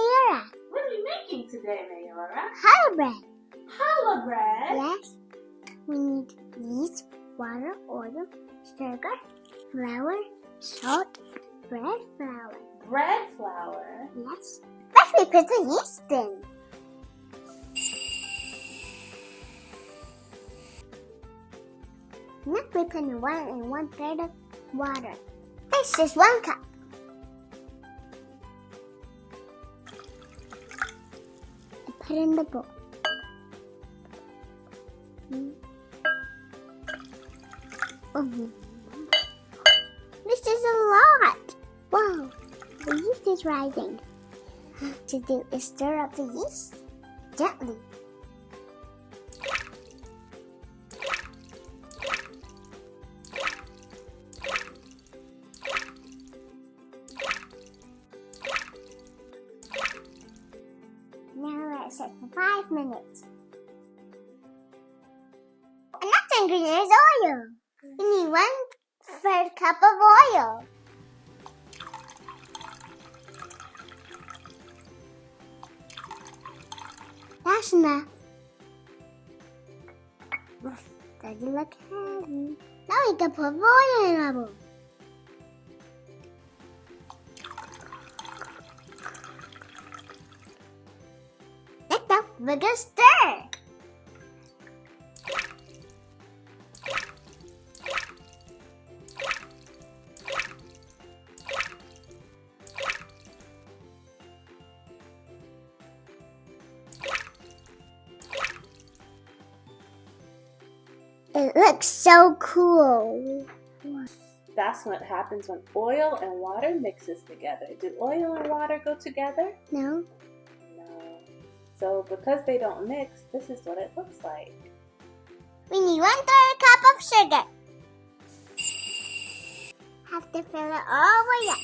MeorYah. What are we making today, MeorYah? Challah bread. Challah bread? Yes. We need yeast, water, oil, sugar, flour, salt, bread flour. Bread flour? Yes. First we put the yeast in. Next we put in 1 1/3 of water. This is 1 cup. Put in the bowl. This is a lot. Whoa, the yeast is rising. To do is stir up the yeast gently. Now let it sit for 5 minutes. And next ingredient is oil. We need 1/3 cup of oil. That's enough. Doesn't look heavy. Now we can put oil in our bowl. Next up, we're gonna stir. It looks so cool. That's what happens when oil and water mixes together. Do oil and water go together? No? No. So because they don't mix, this is what it looks like. We need 1/3 cup of sugar. Have to fill it all the way up.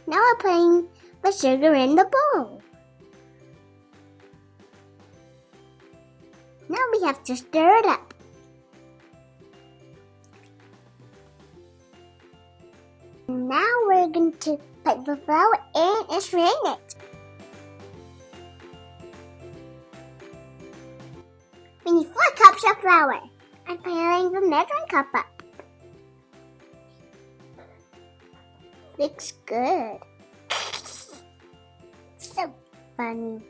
Now we're putting the sugar in the bowl. Now we have to stir it up. Now we're going to put the flour in and strain it. We need 4 cups of flour. I'm filling the measuring cup up. Looks good. So funny.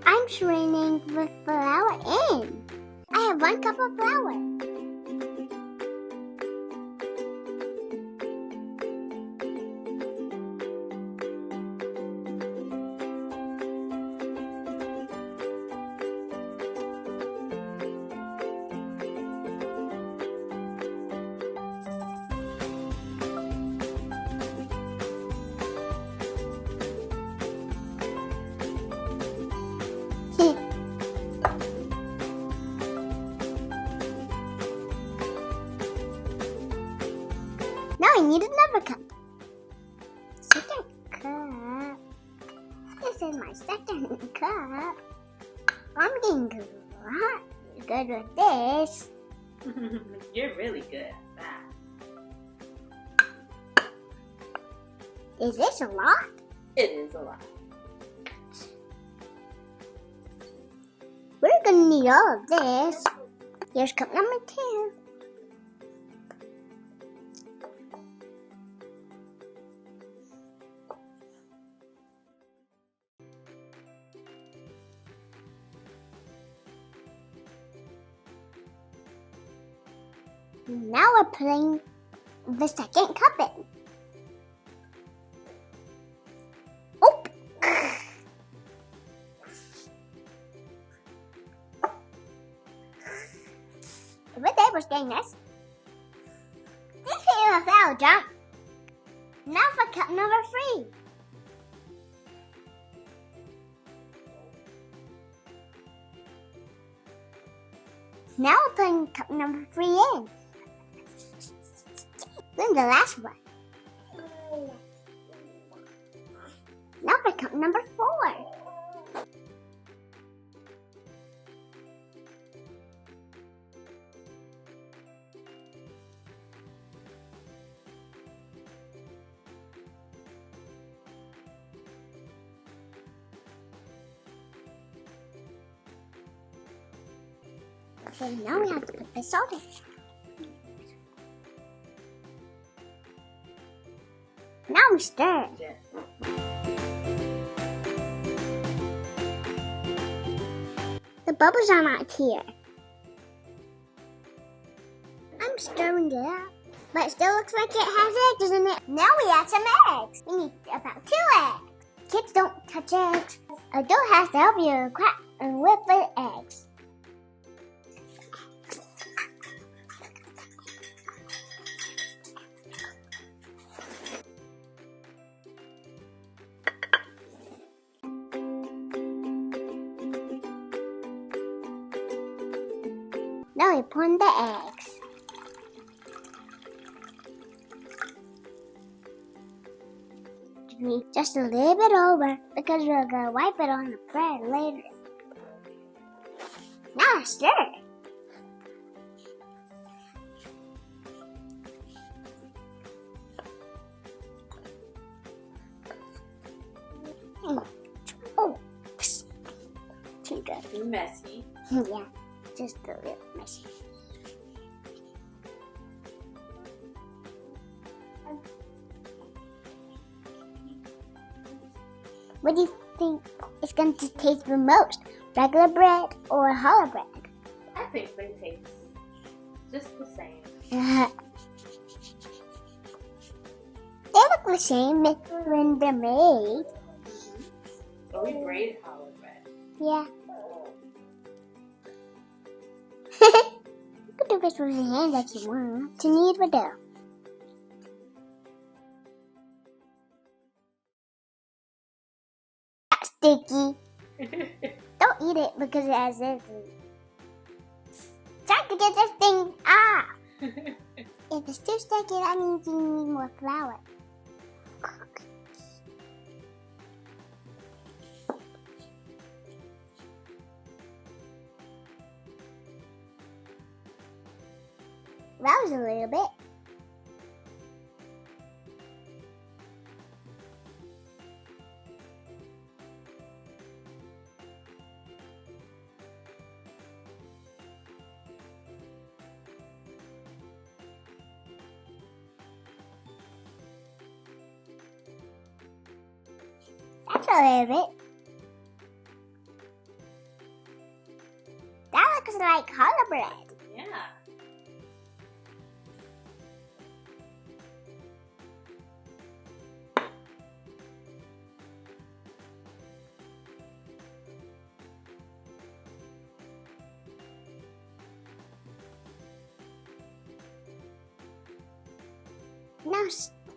I'm straining the flour in. I have 1 cup of flour. Now I need another cup. Second cup. This is my second cup. I'm getting good with this. You're really good at that. Is this a lot? It is a lot. We're gonna need all of this. Here's cup number 2. Now we're putting the second cup in. Oh! What day was getting this? This is a foul jump. Now for cup number 3. Now we're putting cup number 3 in. Then the last one. Now for cup number 4. Okay, now we have to put the salt in. Now we stir. Yeah. The bubbles are not here. I'm stirring it up. But it still looks like it has eggs, doesn't it? Now we add some eggs. We need about 2 eggs. Kids don't touch eggs. Adult has to help you crack and whip the eggs. Now we pour in the eggs. Just a little bit over because we're going to wipe it on the bread later. Now stir. Oh, too good. Too messy. Yeah, just a little messy. What do you think is going to taste the most? Regular bread or challah bread? I think they taste just the same. They look the same when they're made. But we braid challah bread. Yeah. You can do this with your hands if you want to knead the dough. Sticky. Don't eat it because it has this. Try to get this thing off. If it's too sticky, that means you need more flour. That was a little bit. That's a little bit. That looks like challah bread. Yeah.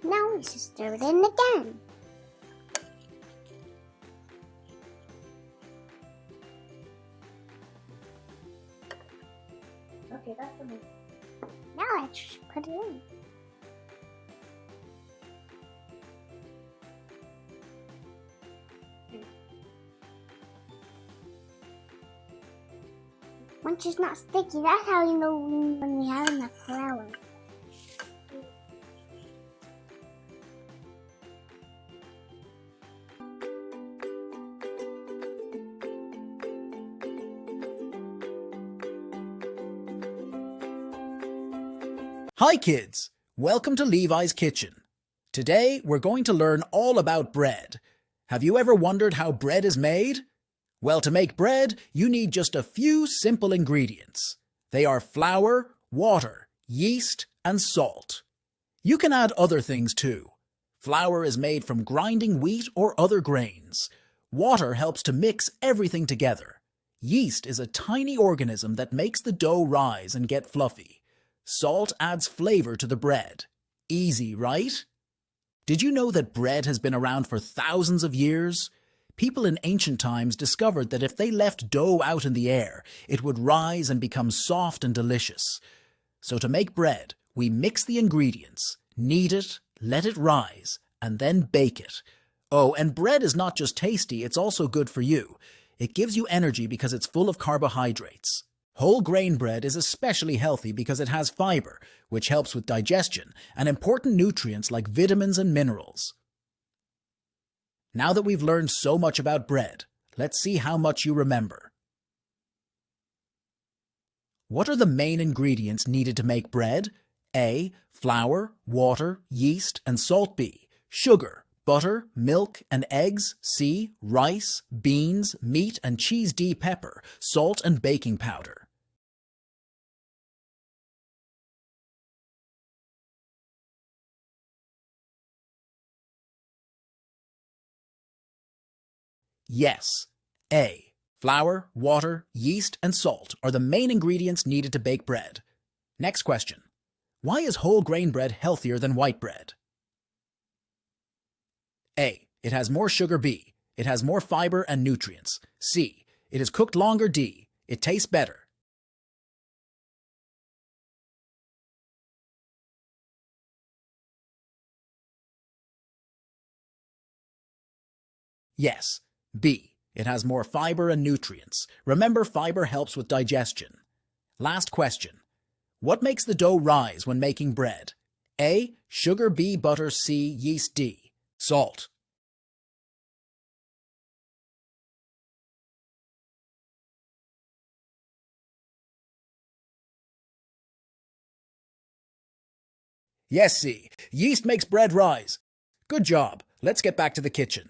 Now we should stir it in again. Okay, that's enough. Now let's put it in. Once it's not sticky, that's how you know when we have enough flour. Hi kids! Welcome to Levi's Kitchen. Today we're going to learn all about bread. Have you ever wondered how bread is made? Well, to make bread, you need just a few simple ingredients. They are flour, water, yeast, and salt. You can add other things too. Flour is made from grinding wheat or other grains. Water helps to mix everything together. Yeast is a tiny organism that makes the dough rise and get fluffy. Salt adds flavor to the bread. Easy, right? Did you know that bread has been around for thousands of years? People in ancient times discovered that if they left dough out in the air, it would rise and become soft and delicious. So to make bread, we mix the ingredients, knead it, let it rise, and then bake it. Oh, and bread is not just tasty, it's also good for you. It gives you energy because it's full of carbohydrates. Whole grain bread is especially healthy because it has fiber, which helps with digestion, and important nutrients like vitamins and minerals. Now that we've learned so much about bread, let's see how much you remember. What are the main ingredients needed to make bread? A. Flour, water, yeast, and salt. B. Sugar, butter, milk, and eggs. C. Rice, beans, meat, and cheese. D. Pepper, salt, and baking powder. Yes. A. Flour, water, yeast, and salt are the main ingredients needed to bake bread. Next question. Why is whole grain bread healthier than white bread? A. It has more sugar. B. It has more fiber and nutrients. C. It is cooked longer. D. It tastes better. Yes. B. It has more fiber and nutrients. Remember, fiber helps with digestion. Last question. What makes the dough rise when making bread? A. Sugar. B. Butter. C. Yeast. D. Salt. Yes, C. Yeast makes bread rise. Good job. Let's get back to the kitchen.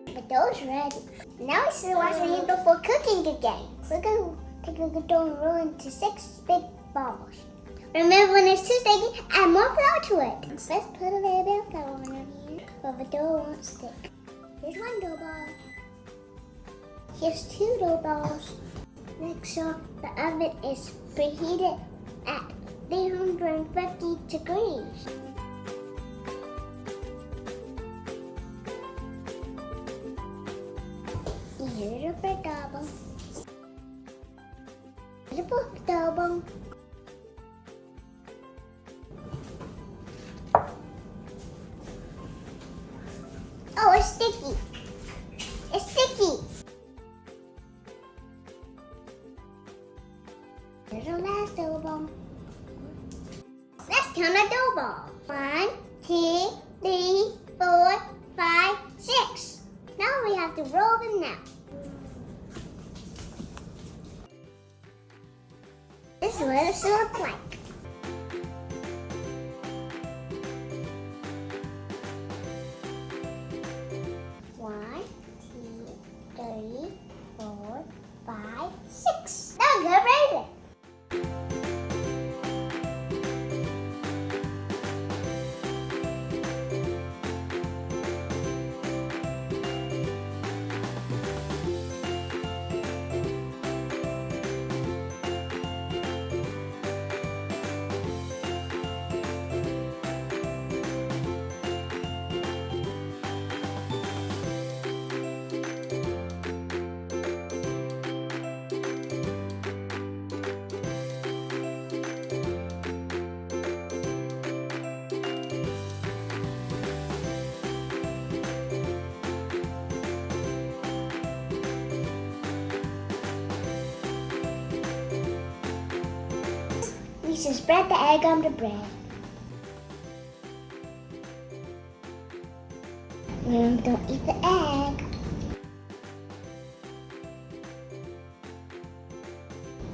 The dough's ready. Now it's the wash we need before cooking again. We're going to take the dough and roll into 6 big balls. Remember, when it's too sticky, add more flour to it. Let's put a little bit of flour on it here, but the dough won't stick. Here's 1 dough ball. Here's 2 dough balls. Make sure the oven is preheated at 350 degrees. Here's a big double. Here's a big double. Oh, it's sticky. It's sticky. Here's our last dough ball. Let's count our dough balls. 1, 2, 3, 4, 5, 6. Now we have to roll them now. This is what it should look like. One, 2, 3, 4, 5, 6. Now go braid it. We should spread the egg on the bread. Don't eat the egg.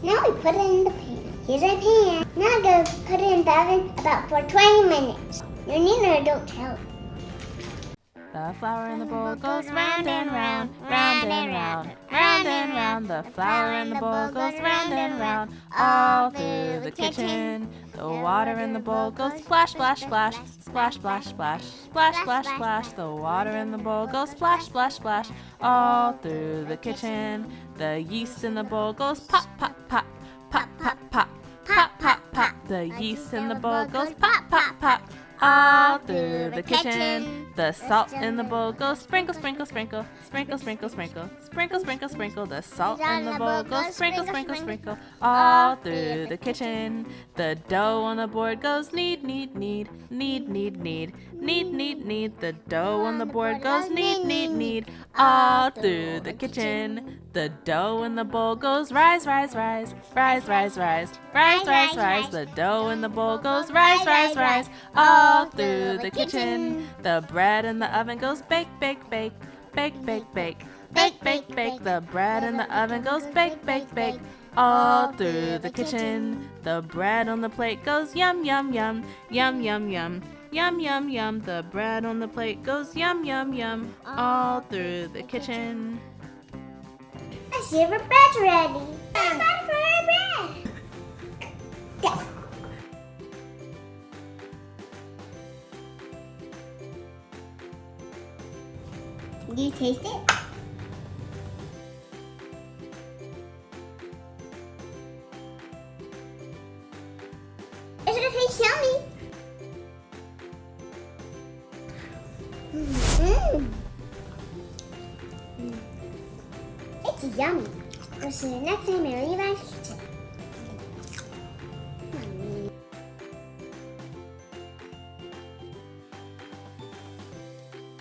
Now we put it in the pan. Here's our pan. Now go put it in the oven about for 20 minutes. Your Nina don't tell. The flour in the bowl goes round and round, round and round, round and round. The flour in the bowl goes round and round, all through the kitchen. The water in the bowl goes splash, splash, splash, splash, splash, splash, splash, splash, splash. The water in the bowl goes splash, splash, splash, all through the kitchen. The yeast in the bowl goes pop, pop, pop, pop, pop, pop, pop, pop, pop. The yeast in the bowl goes pop, pop, pop, all through the kitchen. The salt in the bowl goes sprinkle, sprinkle, sprinkle, sprinkle, sprinkle, sprinkle, sprinkle, sprinkle, sprinkle. The salt in the bowl goes sprinkle, sprinkle, sprinkle, all through the kitchen. The dough on the board goes knead, knead, knead, knead, knead, knead, knead, knead, knead. The dough on the board goes knead, knead, knead, all through the kitchen. The dough in the bowl goes rise, rise, rise, rise, rise, rise, rise, rise, rise. The dough in the bowl goes rise, rise, rise, all through the kitchen. The bread in the oven goes bake, bake, bake, bake, bake, bake, Bake, bake, bake. The bread in the oven goes bake, bake, bake. All through the kitchen. The bread on the plate goes yum, yum, yum. Yum, yum, yum. Yum, yum, yum. The bread on the plate goes yum, yum, yum. All through the kitchen. I see our bread's ready. I'm ready for our bread. Go. Do you taste it? It's gonna taste yummy. It's yummy. We'll see you next time in Levi's Kitchen.